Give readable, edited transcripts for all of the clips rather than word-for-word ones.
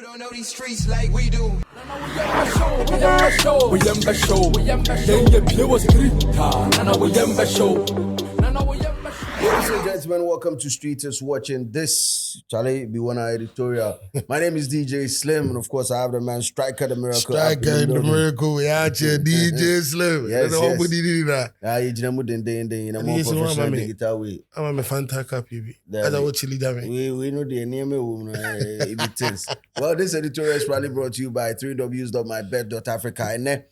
You don't know these streets like we do. Ladies and gentlemen, welcome to Streeters watching this Charlie B1 editorial. My name is DJ Slim, and of course I have the man Striker the Miracle. Striker in the Miracle, we out here, DJ Slim. Yes, yes. Professional digital way. I'm a fantastic baby. That's what Chili done. We know the name of Well, this editorial is probably brought to you by 3ws.mybet.africa. And then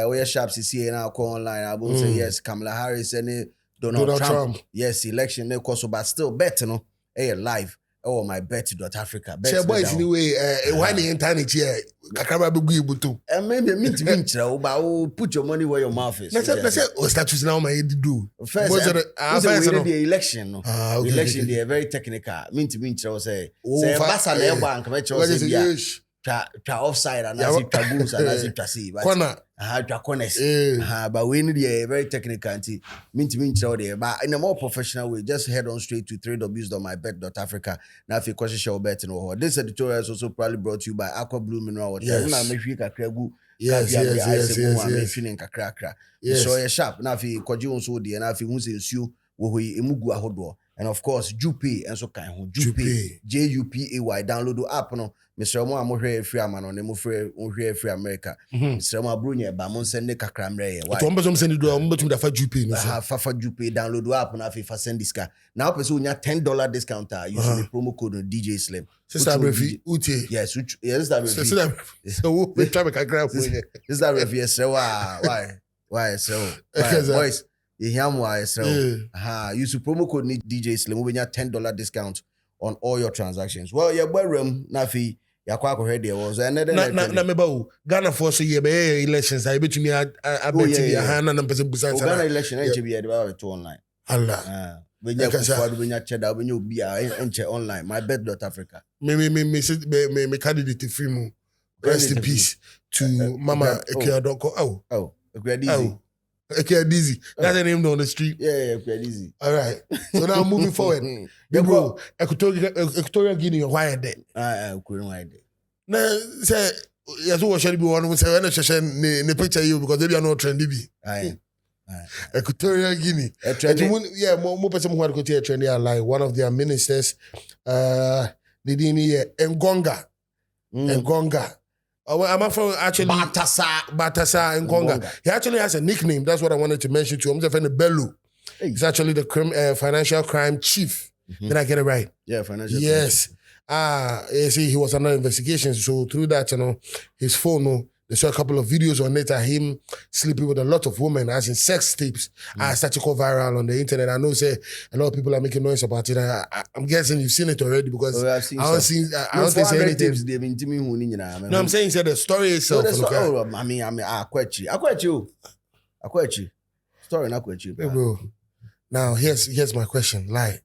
we are sharp CCA now call online. I will say yes, Kamala Harris and Donald Trump. Yes, election they course, but still bet no. Hey, live. Oh, my bet.africa. Bet boys anyway. Why the internet here? I can't be able to. Maybe mean but put your money where your mouth is. Let's say status now my head do. First, the election. No, the election they are very technical. Mean say Basa na bank. Try offside and as it taboos and as it see. Corner. But we need a very technical anti mean there. But in a more professional way, just head on straight to 3ws.mybet.africa. Now if you question show betting or this editorial is also probably brought to you by Aqua Blue Mineral Water. Yes. So you're sharp. Now if you question so the and if you want to we emugu ahodo. And of course, Jupay and so kind Jupay. Jupay. Download the app no. Mr. Mo amohwe free amano ne mo free free America. Mr. Mo abronya ba mo send kakra mre ye. To mbezo send do mbetum da fa Jupay no so. Fa Jupay download the app na fa send discount. Now person unya $10 discount using the promo code DJ Slim. Sister Brefi Uche. Yes, Sister Brefi. Sister so we try make kakra for you. Sister Brefi say why so. Boys you hear why so. Use the promo code DJ Slim we get $10 discount on all your transactions. Well, your boy room nafi yakwa ko head was another na me ba Ghana for so ye be elections I bet me I bet you ha na person busan Ghana election enche be to online. Allah. When you cheddar when you be enche online my bet.africa. Me candidate free mu. Rest in peace to Mama Equatorial. Equatorial. Equatorial. That's the name on the street. Yeah, Equatorial. All right. So now moving forward. Bro, Equatorial Guinea, why are they? Why they? Now, say, yes, what shall be one who say, when I picture you because they are not trendy. Equatorial Guinea. Yeah, more person who had go to a trendy like one of their ministers, Engonga. Engonga. I'm from actually Baltasar Engonga. He actually has a nickname. That's what I wanted to mention to him. I'm friend Bellu. He's actually the financial crime chief. Did I get it right? Yeah, financial. Yes. You see, he was under investigation. So through that, his phone, they saw a couple of videos on it of him sleeping with a lot of women, as in sex tapes. I started to go viral on the internet. I know, say a lot of people are making noise about it. I'm guessing you've seen it already because I don't say anything. No, I'm saying the story itself. I quite you. Story not quite you. Bro. Now here's my question. Like,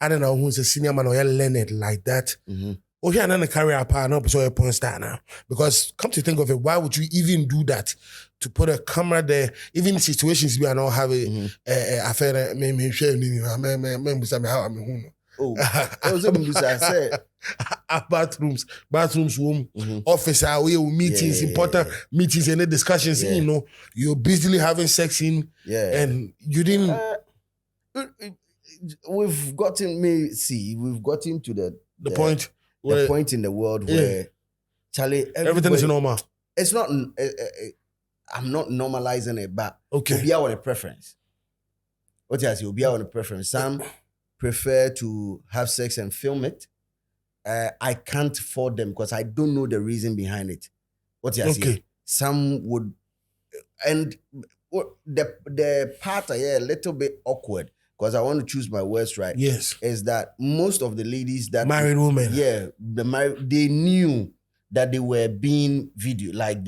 I don't know who's a senior man or you learn it like that. Oh, yeah, and then carry a pan up so a porn star now. Because come to think of it, why would you even do that? To put a camera there, even in situations we are not having affair, bathrooms, room, office, meetings, important meetings, and discussions, you're busily having sex in, and you didn't. We've gotten to the point. The point in the world where Charlie everything is normal. It's not. I'm not normalizing it, but okay. Be our preference. What you say? Be our preference. Some prefer to have sex and film it. I can't afford them because I don't know the reason behind it. What you say? Some would, and the part a little bit awkward. Because I want to choose my words right. Yes. Is that most of the ladies that married women. Yeah. They knew that they were being videoed. Like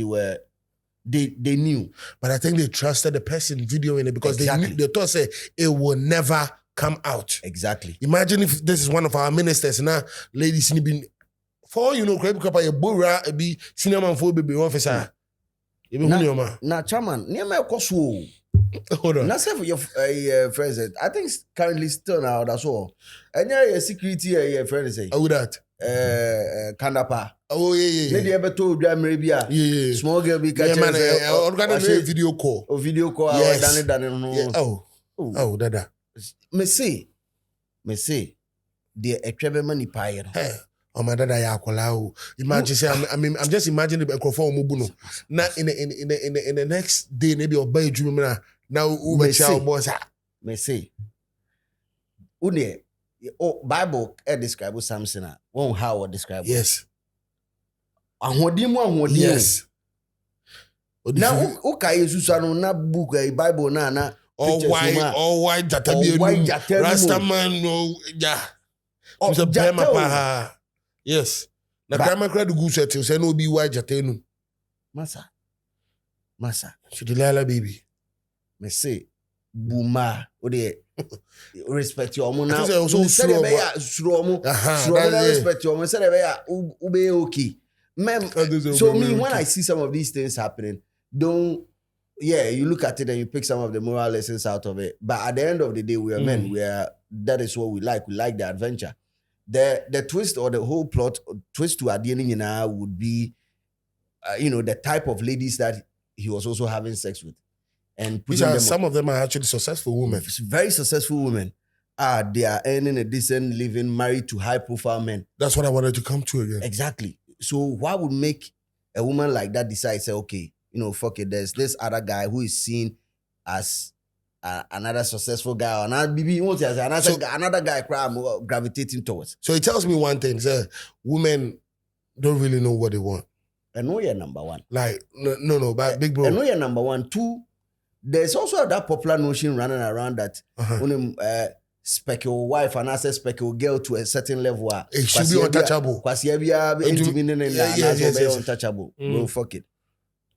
they knew. But I think they trusted the person videoing it because they thought say it will never come out. Exactly. Imagine if this is one of our ministers now, ladies been for crab cup a bora be cinema for baby officer. Now chairman, near my cost. Hold on. Not say for your friends. I think currently still now. That's all. And yeah, security. Friend say. How that? Kandapa. Oh yeah. Maybe ever told you maybe Yeah. small girl be Yeah, man. catching Video call. or video call. Yes. Done. Yeah. Oh, dada. Me say, the etrebe money pie. Hey. Oh my dada yakola. Imagine say I'm just imagining the microphone mubuno. Now in the next day maybe or buy dream now Uber child boss. Me say. Une Bible describe Samson. One how describe. Yes. Ahodim. Yes. Now okay Jesus no na book Bible na all white jatabi Rastaman no yeah. Yes. Na grandma credit go set say no be white jatenu. Massa. She Delilah baby. Me say Buma ode respect your omo now. Say respect your omo. Say ube okay. So me when I see some of these things happening, you look at it and you pick some of the moral lessons out of it. But at the end of the day, we are men. That is what we like. We like the adventure. The twist or the whole plot twist to Adieni now would be, the type of ladies that he was also having sex with. And some of them are actually successful women. Very successful women. They are earning a decent living, married to high-profile men. That's what I wanted to come to again. Exactly. So what would make a woman like that decide, say, okay, fuck it, there's this other guy who is seen as another successful guy, or another guy I'm gravitating towards. So it tells me one thing, sir, women don't really know what they want. I know you're number one. Like, no, but big bro. I know you're number one. Two, there's also that popular notion running around that spec your wife and access spec your girl to a certain level. It should be untouchable. Untouchable. Bro, fuck it.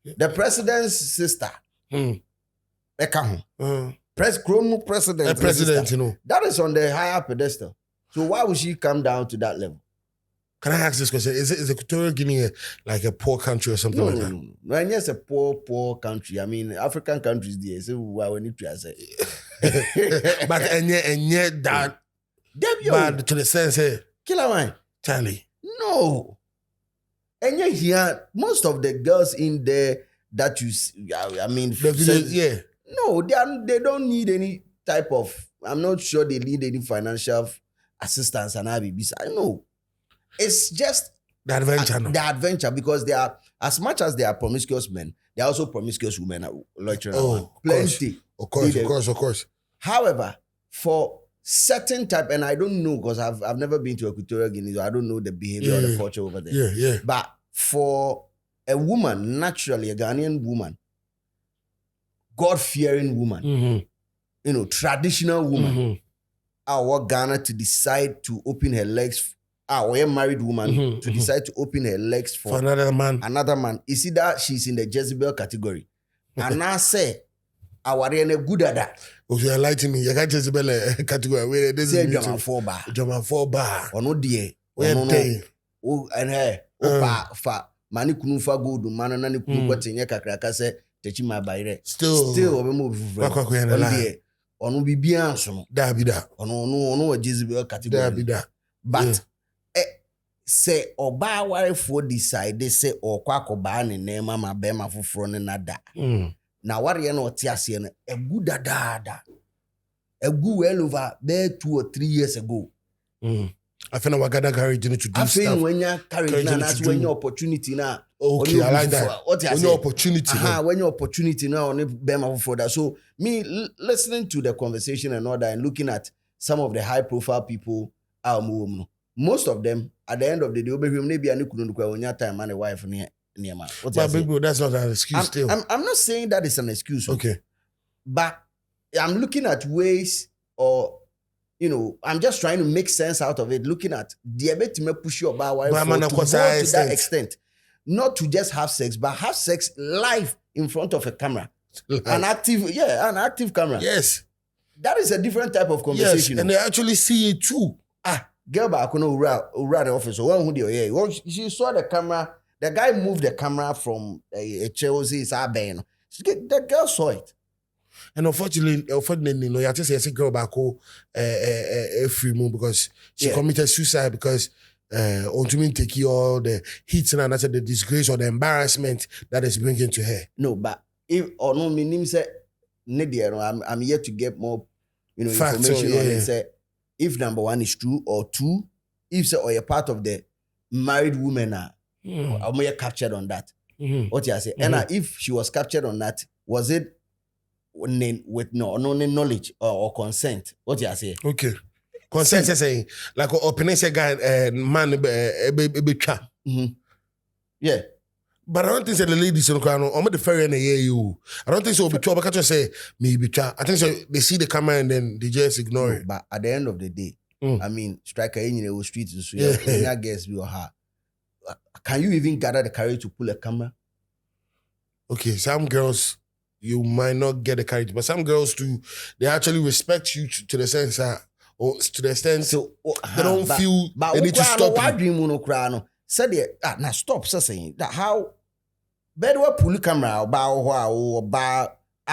The president's sister. President. President, That is on the higher pedestal. So why would she come down to that level? Can I ask this question? Is Equatorial Guinea like a poor country or something like that? No. And yes, a poor country. I mean, African countries there. So we need to say. But and yet that bad to the sense, Killer man. Charlie. No. And yet here, most of the girls in there that you see, no, they don't need any type of. I'm not sure they need any financial assistance and IBBs. I know. It's just the adventure. The adventure, because they are, as much as they are promiscuous men, they are also promiscuous women. Plenty. Of course. However, for certain type, and I don't know because I've never been to Equatorial Guinea, so I don't know the behavior or the culture over there. Yeah. But for a woman, naturally, a Ghanaian woman, God-fearing woman, traditional woman, I want Ghana to decide to open her legs. Or a married woman to decide to open her legs for another man. You see that she's in the Jezebel category. And I say, I was in a good at that. Okay, enlighten me. You got Jezebel category where this is German 4 bar. Or no dear. Oh, and her. Fa mani kunu fa gold man na ni kunu kwatenye kakraka se techi ma bayre. Still we move free. Ono bibia anso no. Da bi da. Ono Jezebel category. Da bi da. But say oba warefo decide say okwa akoba ne nema ma be ma foforo ne nada. Na ware na ote ase no egu dadaada. Egu well over there 2 or 3 years ago. I feel like Wagada courage to do stuff. I feel when you courage now, that's when your opportunity now. Okay, I like that. When your opportunity. When your opportunity now on Bema for that. So me listening to the conversation and all that and looking at some of the high profile people, most of them at the end of the day, maybe I couldn't go on your time and a wife near man. But big bro, that's not an excuse. Still, I'm not saying that is an excuse. Okay, but I'm looking at ways or. I'm just trying to make sense out of it, looking at the ability to push your bar to go to that extent. Not to just have sex, but have sex live in front of a camera. An active camera. Yes. That is a different type of conversation. Yes, and they actually see it too. Girl back on the office. She saw the camera. The guy moved the camera from Chelsea. The girl saw it. And unfortunately, you have to say a girl back free move because she committed suicide because on to take all the heat and the disgrace or the embarrassment that is bringing to her. No, but if or no meaning say I'm here to get more Facts, information on it. Say if number one is true, or two, if say or you're part of the married women are captured on that. What you say? And if she was captured on that, was it with no knowledge or consent? What you say? Okay. Consent is saying like opening say guy man Yeah. But I don't think so the ladies in the crowd, I'm the ferry and you. I don't think so be trouble. I can't just say maybe try. I think so they see the camera and then they just ignore it. But at the end of the day, I mean, striker in the street so yeah, guess we are hard. Can you even gather the courage to pull a camera? Okay, some girls you might not get the courage, but some girls too, they actually respect you to the sense that, or to the extent so they don't feel they need to stop you. Said now stop saying that how bedwa pull camera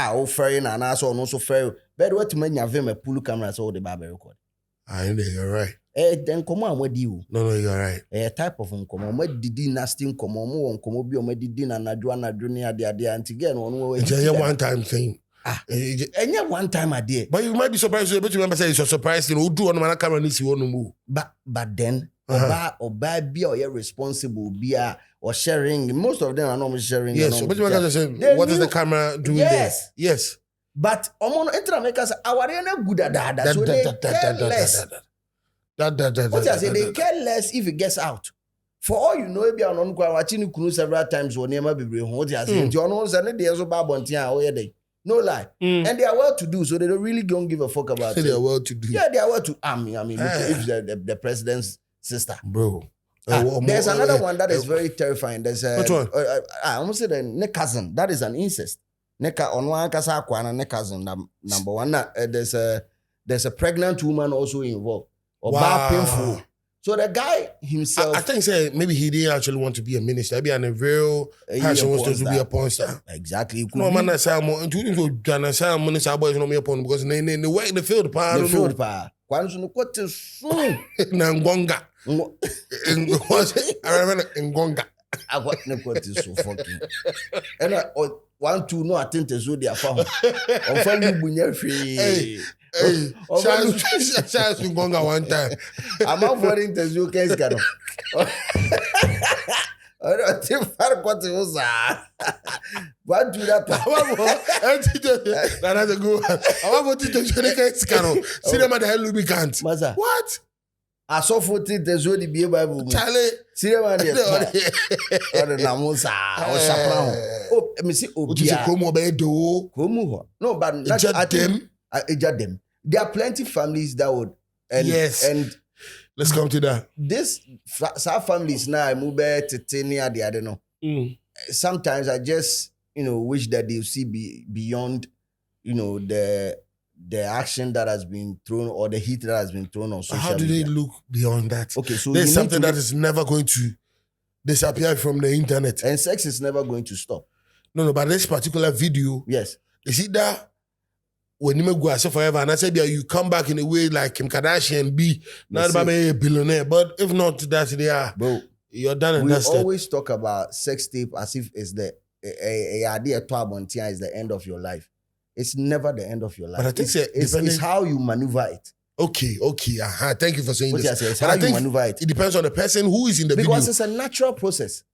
or ferry and also no so ferry bedwa to many of them a pull camera so the barber record. I know you're right. Then come on with you. No, you're right. Type of come on, what did nasty come on, come on, be on medidin and Adwana Junior, the anti again on it's a one time thing. And yeah, one time I did. But you might be surprised, but you remember saying you're surprised, who do on my camera and you want to move. But then, or be or responsible, be or sharing. Most of them are not sharing. Yes, but you can say, what does the camera do? Yes. There? Yes. But Omono makers our good at that. So they care less. What I say, they care less if it gets out. For all you know, if you are not watching you several times or never be what I say, you know, and there's a bab no lie. And they are well to do, so they don't really don't give a fuck about it. They are well to do. Yeah, they are well to I mean, if the president's sister. Bro. There's another one that is very terrifying. There's a which one? I almost said a cousin. That is an incest. Neka on one kasa kwana ne cousin number one. There's a pregnant woman also involved. Or bad painful. So the guy himself, I think maybe he didn't actually want to be a minister. Maybe a real passion wants to be a porn star. Exactly. No man, that's how more. Including to Ghana, some minister boys no me a porn because they work in the field. The field pa. Kwanzu no kote soon. Engonga. I remember Engonga. I got no kote so fucking. And 1 2 no attend to Zodia farm. On family bunya free. Hey, shout Engonga one time. I'm avoiding the zoo case cano. I don't think far what it was. What do that? That's a good one. I want to show the case cano. See them at the lubricant. What? I saw 40 the zoo the beer Bible. Charlie. See them at the Namusa. Oh, let me see. Oh, no, but not them. There are plenty families that would. And, yes. And let's come to that. This some families now I move to Tenia. I don't know. Sometimes I just wish that they see beyond the action that has been thrown or the heat that has been thrown on social media. How do they look beyond that? Okay, so there's something that is never going to disappear from the internet, and sex is never going to stop. No, but this particular video, yes, you see that. When you go so forever, and I said, yeah, you come back in a way like Kim Kardashian be not about a billionaire, but if not that they are, bro, you're done and dusted. We always talk about sex tape as if it's a idea to is the end of your life. It's never the end of your life. But I think it's how you maneuver it. Okay. Thank you for saying this. It's how you maneuver it. It depends on the person who is in the video. Because it's a natural process.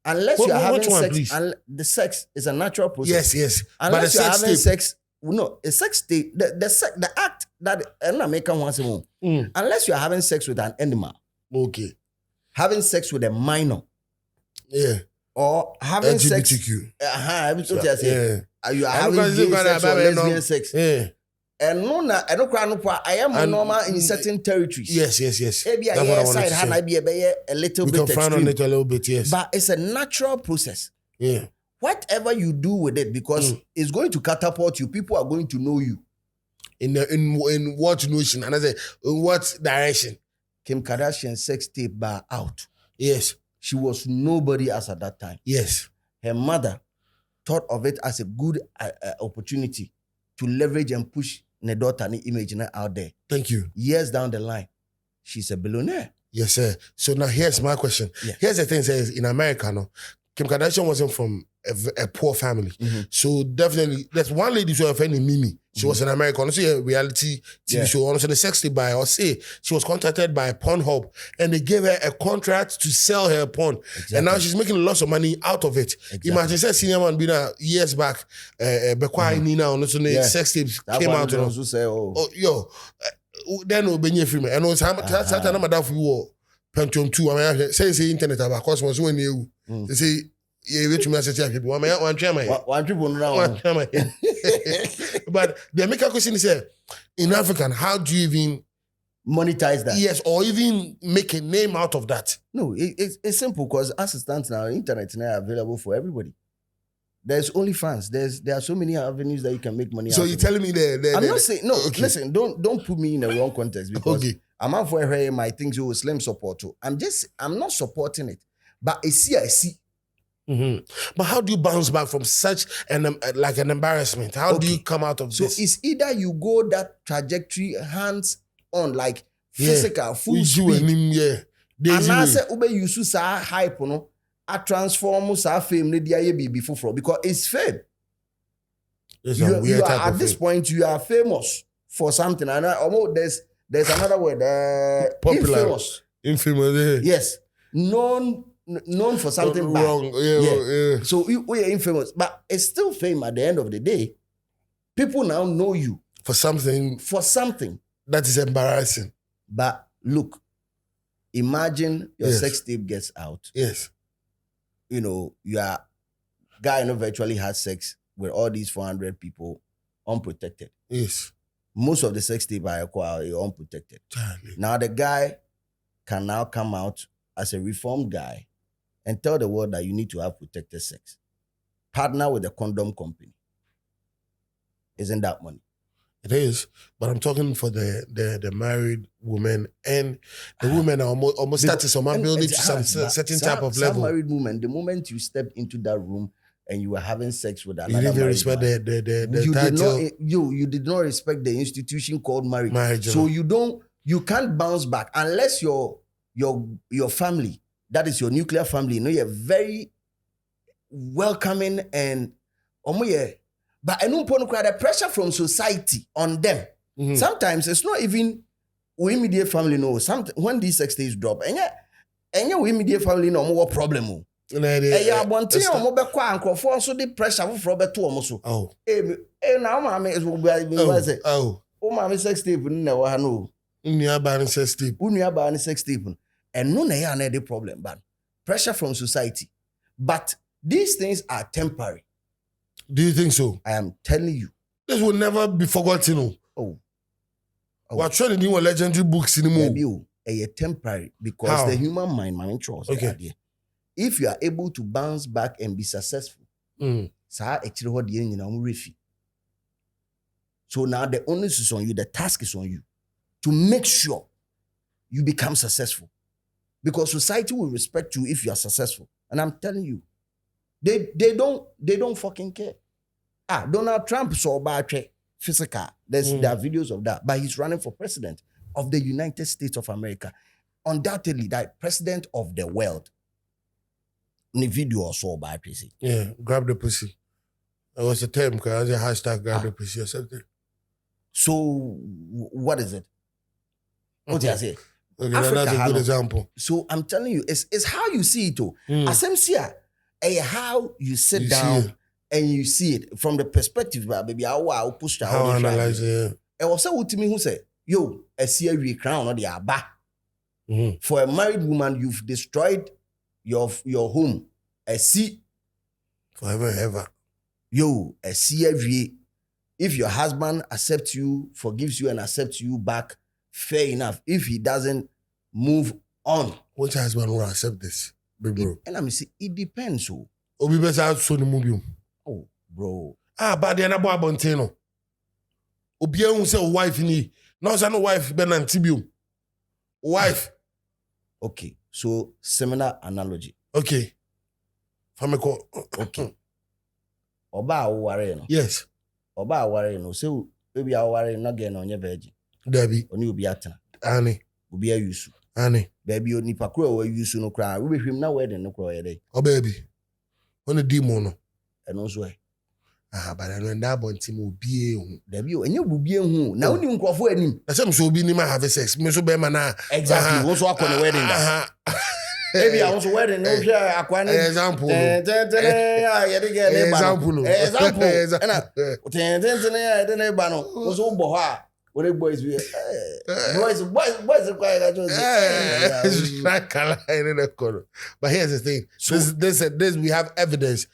Unless you're having sex, the sex is a natural process. Yes. Unless you're having sex. No, a sex tape, the act that an American wants to move. Unless you're having sex with an animal. Okay. Having sex with a minor. Yeah. Or having LGBTQ. You are having gay sex or lesbian sex. Yeah. And I am normal in certain territories. Yes. Maybe a little bit. We can frown on it a little bit, yes. But it's a natural process. Yeah. Whatever you do with it, because it's going to catapult you, people are going to know you. In what notion? And I say, in what direction? Kim Kardashian sex tape bar out. Yes. She was nobody as at that time. Yes. Her mother thought of it as a good opportunity to leverage and push the daughter image out there. Thank you. Years down the line, she's a billionaire. Yes, sir. So now here's my question. Yeah. Here's the thing: says in America, no, Kim Kardashian wasn't from a poor family, so definitely there's one lady who offended Mimi. She was in America, honestly, a reality TV show. Honestly, the sex tape by or say she was contacted by Pornhub, and they gave her a contract to sell her porn, and now she's making lots of money out of it. Imagine, say senior man been years back, Bekwa Nina, honestly, the sex tapes came out. Then we'll be free. And it's time I'm for you. Pentium 2. I mean, say internet about cosmos when you say, yeah, which message people. One chairman. One people now. But the American question is, in African, how do you even monetize that? Yes, or even make a name out of that? No, it's simple because as it stands now, internet is now available for everybody. There's OnlyFans. There are so many avenues that you can make money. So you're telling me I'm not saying no. Okay. Listen, don't put me in the wrong context because I'm out for my things you will slim support too. I'm not supporting it, but I see. But how do you bounce back from such an like an embarrassment? How do you come out of this? So it's either you go that trajectory hands on, like physical, full speed, and I say ube you sa hype no. I transform our fame before because it's fame. You are at this point you are famous for something, and there's another word popular, infamous. Yes, known for something bad. Wrong. Yeah. So we are infamous, but it's still fame at the end of the day. People now know you for something that is embarrassing. But look, imagine your sex tape gets out. Yes. You know, you are guy virtually had sex with all these 400 people unprotected. Yes. Most of the sex tape I acquire are unprotected. Charlie. Now the guy can now come out as a reformed guy and tell the world that you need to have protected sex. Partner with a condom company. Isn't that money? It is, but I'm talking for the married women and the women are almost status on my building to some certain type of level. Some married women, the moment you step into that room and you were having sex with another, you didn't respect the title. You did not respect the institution called marriage. So you can't bounce back unless your family, that is your nuclear family, you know, you're very welcoming and but I don't want to the pressure from society on them. Sometimes it's not even we immediate family know. When these sex days drop, and we immediate family know more problem. So the pressure for better so. Oh. Now mommy is mommy sex tape no no. Unia sex tape. And no na the problem, but pressure from society. But these things are temporary. Do you think so? I am telling you. This will never be forgotten. We're trying to do legendary books anymore. A temporary because the human mind, my choice. Okay. If you are able to bounce back and be successful, so now the onus is on you, the task is on you to make sure you become successful. Because society will respect you if you are successful. And I'm telling you, they don't fucking care. Donald Trump saw bad physical. There are videos of that, but he's running for president of the United States of America. Undoubtedly, that president of the world. The video or saw bad pussy. Yeah, grab the pussy. That was the term because I was a hashtag grab the pussy or something. So what is it? What do I say? Okay, that's a good example. So I'm telling you, it's how you see it too. How you sit down and you see it from the perspective, baby. How push that. How analyze it? And also what to me who say, yo, I see a crown or the aba. For a married woman, you've destroyed your home. I see forever and ever. Yo, I see every. If your husband accepts you, forgives you, and accepts you back, fair enough. If he doesn't move on, which husband will accept this, big bro? And I'm saying it depends. So, Obi besa so the movie. Oh, bro. But the boy abonteno. Obi ehun say wife ni. No say no wife be na ntibio. Wife. Okay. So similar analogy. Okay. Famiko. Okay. Oba aware no. Yes. Oba aware no. So baby aware no get no nye virgin. Debbie. Oni obi atena. Ani. Obi ayusu. Annie. Baby, you nipa kura we use no cry. We be him na wedding no cry day. Oh baby. On the demon. And also But I know that one team will be Baby, and you will be who now you nkrofo anim. I say so be ni ma have sex. Me so be man na. Exactly. Also akọ wedding da. Maybe I was wedding no share akwa ni. Example. Example. No. Also bo ho a. What boys we boys quiet. But here's the thing. So this we have evidence.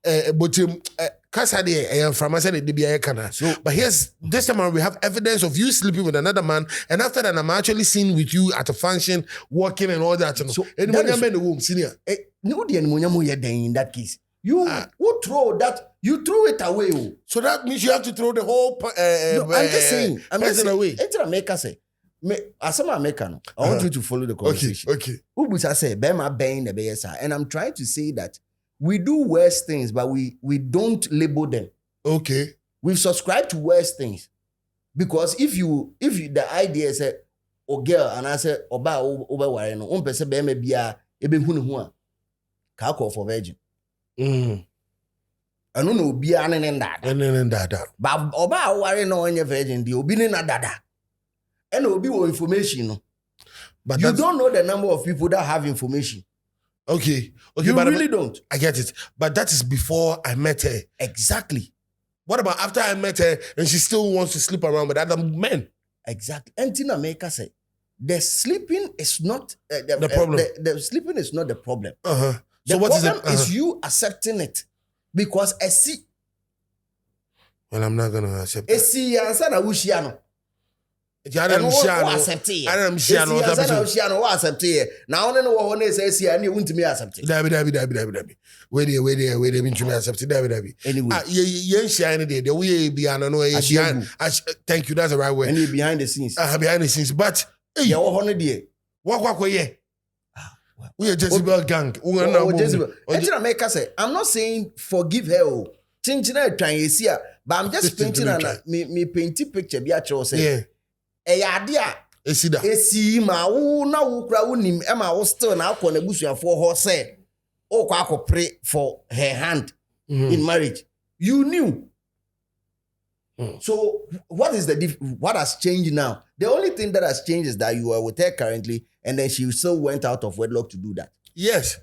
But but here's this time around we have evidence of you sleeping with another man, and after that I'm actually seen with you at a function, walking and all that. So in the womb, senior. No, in that case. You who throw that? You threw it away. So that means you have to throw the whole. No, I'm just saying. I'm just saying. Away. It's America say. As I'm American, I want you to follow the conversation. Okay. Ubusa say, "Bema bang the BSR," and I'm trying to say that we do worse things, but we don't label them. Okay. We've subscribed to worse things because if you the idea is a girl and I say oba ware no, person bema bia ebe hunu hu a ka call for virgin. I don't know, be an and dada. But Oba worry no on your virgin, the obedient dada. And will be information. But you don't know the number of people that have information. Okay. You but really don't. I get it. But that is before I met her. Exactly. What about after I met her and she still wants to sleep around with other men? Exactly. And Tina Maker said, the sleeping is not the problem. The sleeping is not the problem. So what is it? Is you accepting it because I see. Well, I'm not gonna accept. I see answer na ushiano. I don't accept it. Now only no one say see and you won't me accept it. Dabi. Wait there, mean me accept it. Dabi. Anyway. You shine there. The way behind no behind. Thank you, that's the right way. And you behind the scenes. Behind the scenes. But hey, what yeah. We are Jezebel gang. I'm not saying forgive her. Chinchina trying to see her, but I'm just painting me painting picture. Be actually say, idea. Esi ma wo na wo kra wo nim e ma wo still na akọ na busuafo ho say o kwa akọ pray for her hand in marriage. You knew. So what has changed now? The only thing that has changed is that you are with her currently, and then she still went out of wedlock to do that. Yes.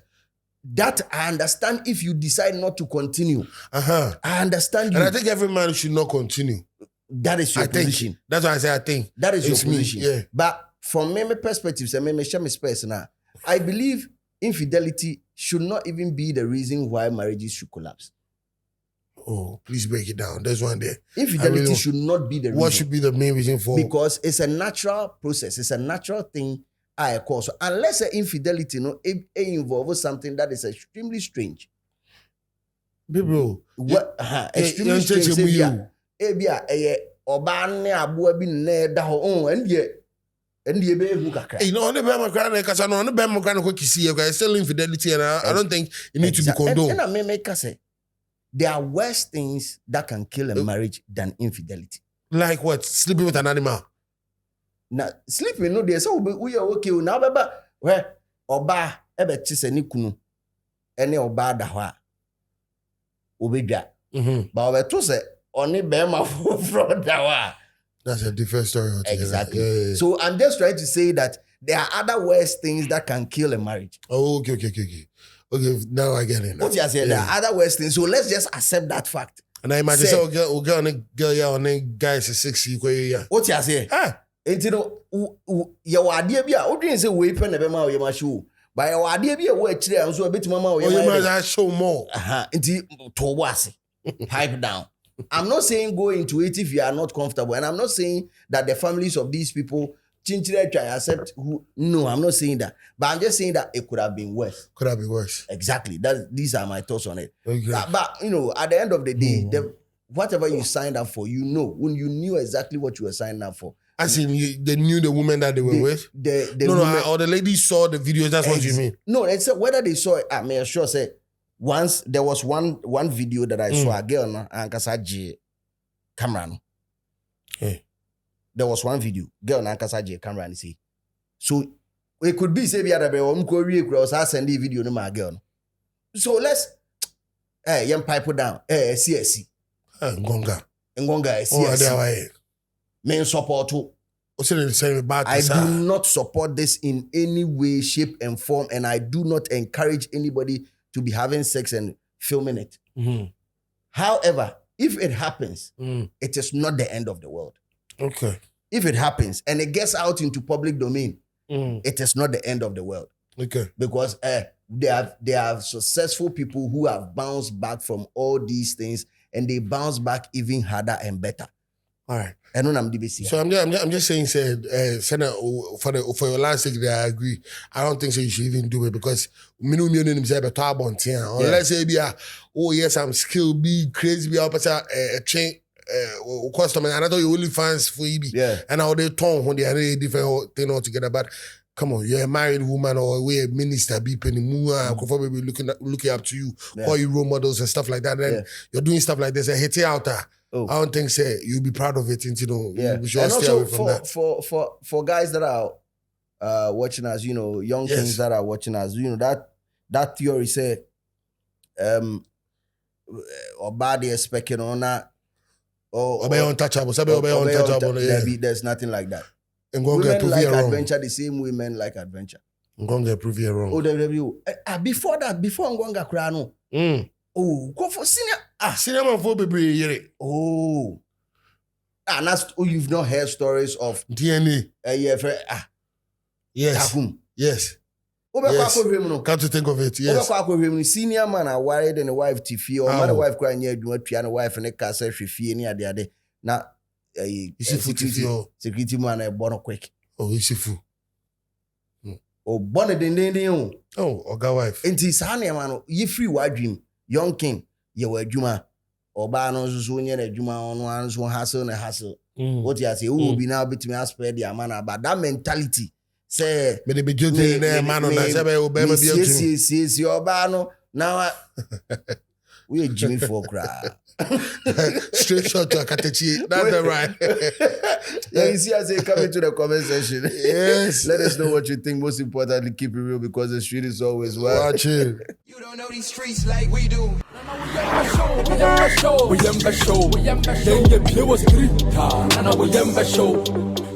That I understand if you decide not to continue. I understand you. And I think every man should not continue. That is your position. That's why I say I think. That is your position. Yeah. But from my perspective, I believe infidelity should not even be the reason why marriages should collapse. Oh, please break it down. There's one there. Infidelity should not be the reason. What should be the main reason for? Because it's a natural process. It's a natural thing. I call so unless an infidelity it involves something that is extremely strange. Bro, extremely strange. Oba ne aboa bi ne da ho and the be hu kakra. You know, on the Bama Crown, on the Bama Crown, it's still infidelity, and I don't think it needs to be condoned. And I may make us say there are worse things that can kill a marriage than infidelity. Like what? Sleeping with an animal. Now, sleeping, no, there's so we are okay now, but where Oba ebe chise ni kunu, ene Oba da hwa, obedwa. But we to say, only bema from da hwa. That's a different story altogether. Exactly. Yeah. So I'm just trying to say that there are other worse things that can kill a marriage. Oh, okay. Okay, now I get it. What you say? There are other worse things. So let's just accept that fact. And I imagine so girl on a girl, yeah, on a guys is 6 years. What you say? Enti no ye wade bia odwen se we pe na be ma o ye ma show ba ye wade bia wo akire am so betima ma o ye ma show more enti to ase pipe down. I'm not saying go into it if you are not comfortable, and I'm not saying that the families of these people chinchire try accept who. No, I'm not saying that, but I'm just saying that it could have been worse. Exactly. These are my thoughts on it. Okay. But you know, at the end of the day, whatever you signed up for, you know, when you knew exactly what you were signing up for. As in, they knew the woman that they were with? Or the ladies saw the videos, that's what you mean? No, it's whether they saw it, I mean, sure say, once there was one video that I saw, a girl, and Kasaji camera. There was one video, girl, and Kasaji camera, and see. So, It could be say be other cross I send the video to my girl. So let's young pipe down. CSC. Engonga. CSC. Men support too. I do not support this in any way, shape, and form, and I do not encourage anybody to be having sex and filming it. Mm-hmm. However, if it happens, it is not the end of the world. Okay. If it happens and it gets out into public domain, it is not the end of the world. Okay. Because they have successful people who have bounced back from all these things, and they bounce back even harder and better. All right. So I'm just saying, Senator, for your last sake, I agree. I don't think so. You should even do it because unless say oh yes, I'm skilled, be crazy, be opposite train customer. And I thought you only fans for EB. Yeah. And how they tone when they are really different thing altogether. But come on, you're a married woman or we're a minister, be penny maybe looking up to you, call you role models and stuff like that. Then you're doing stuff like this and hit it out there. I don't think you'll be proud of it, you know. Yeah. You should and stay also away from that. for guys that are watching us, you know, young kings that are watching us, you know, that theory say or bad expecting on that or untouchable. There's nothing like that. Women like adventure, the same women like adventure. Ngonga prove you wrong. Before Ngonga Krano. Go for senior. Senior man for baby. And that's you've not heard stories of DNA. Yes. Yes. Come to think of it, yes. Senior man are worried and a wife Tiffy or my wife crying near you and a wife and a castle she near the other. Now security man a born quick. Oh, is fool. Oh, bonnet in oh, Oga wife. And this honey man, ye free wide dream, young king, you were Juma. Or Banos Junior a Juma on one's one hassle and a hassle. What you say, who will be now between us per the amana, but that mentality say, may they be guilty man on that. Yes, your bano. Now we're Jimmy for crowd. Straight shot to a Katechi. That's the right. Yeah, you see, as they come into the comment section. Yes. Let us know what you think. Most importantly, keep it real because the street is always wild. Watch it. You don't know these streets like we do. We show.